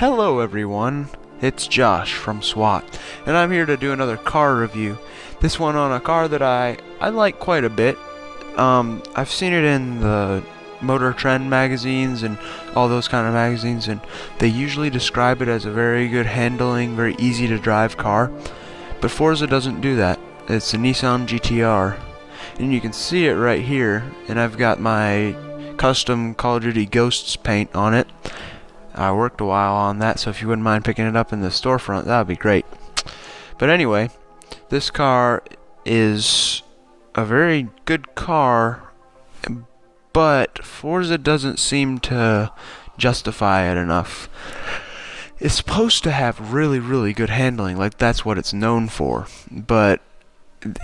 Hello everyone, it's Josh from SWAT, and I'm here to do another car review. This one on a car that I like quite a bit. I've seen it in the Motor Trend magazines and all those kind of magazines, and they usually describe it as a very good handling, very easy to drive car. But Forza doesn't do that. It's a Nissan GTR, and you can see it right here, and I've got my custom Call of Duty Ghosts paint on it. I worked a while on that, so if you wouldn't mind picking it up in the storefront, that would be great. But anyway, this car is a very good car, but Forza doesn't seem to justify it enough. It's supposed to have really good handling, like that's what it's known for, but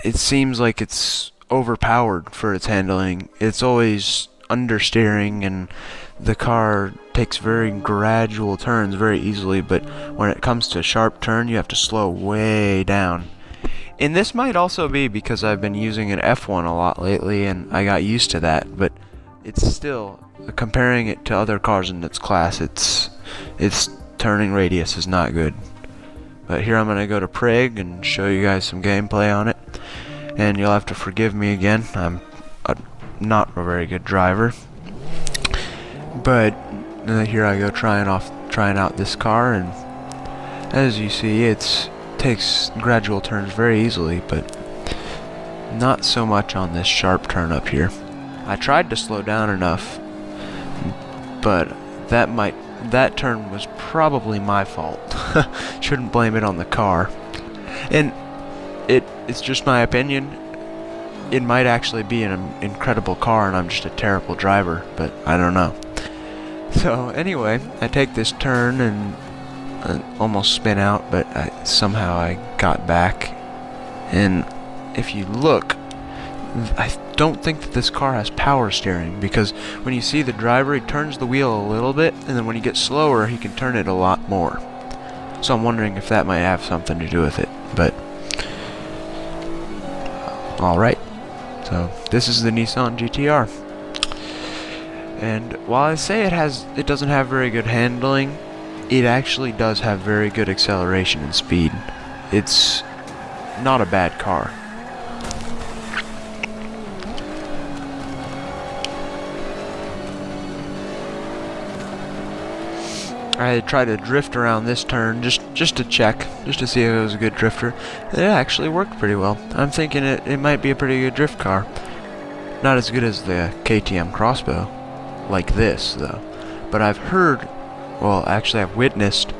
it seems like it's overpowered for its handling. It's always understeering, and the car takes very gradual turns very easily, but when it comes to a sharp turn, you have to slow way down. And this might also be because I've been using an F1 a lot lately, and I got used to that, but it's still, comparing it to other cars in its class, its turning radius is not good. But here I'm going to go to Prague and show you guys some gameplay on it, and you'll have to forgive me again. I'm not a very good driver, but here I go trying out this car, and as you see, it takes gradual turns very easily, but not so much on this sharp turn up here. I tried to slow down enough, but that turn was probably my fault. Shouldn't blame it on the car. And it's just my opinion. It might actually be an incredible car and I'm just a terrible driver, but I don't know. So anyway, I take this turn and almost spin out, but somehow I got back. And if you look, I don't think that this car has power steering, because when you see the driver, he turns the wheel a little bit, and then when you get slower, he can turn it a lot more. So I'm wondering if that might have something to do with it, but alright. So this is the Nissan GTR. And while I say it doesn't have very good handling, it actually does have very good acceleration and speed. It's not a bad car. I tried to drift around this turn just to check, just to see if it was a good drifter. It actually worked pretty well. I'm thinking it might be a pretty good drift car. Not as good as the KTM Crossbow, like this though. But I've heard, well actually I've witnessed,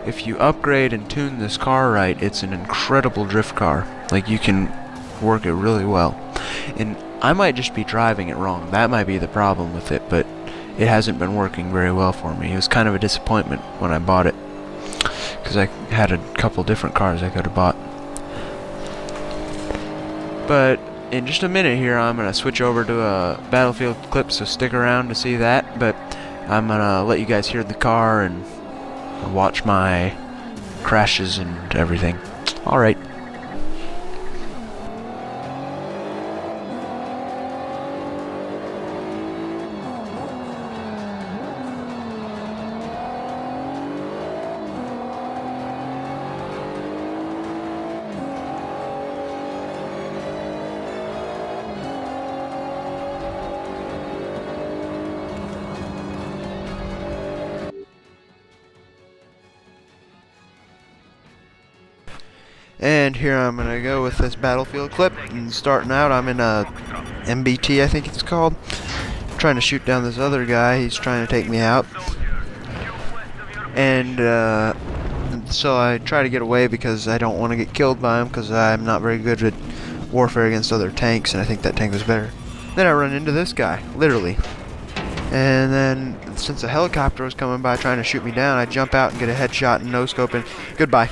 if you upgrade and tune this car right, it's an incredible drift car. Like, you can work it really well. And I might just be driving it wrong. That might be the problem with it, but it hasn't been working very well for me. It was kind of a disappointment when I bought it, because I had a couple different cars I could have bought. But in just a minute here, I'm going to switch over to a Battlefield clip, so stick around to see that. But I'm going to let you guys hear the car and watch my crashes and everything. Alright. And here I'm going to go with this Battlefield clip, and starting out I'm in a MBT, I think it's called. I'm trying to shoot down this other guy. He's trying to take me out. And so I try to get away because I don't want to get killed by him, because I'm not very good at warfare against other tanks, and I think that tank was better. Then I run into this guy, literally. And then, since a helicopter was coming by trying to shoot me down, I jump out and get a headshot and no-scope, and goodbye.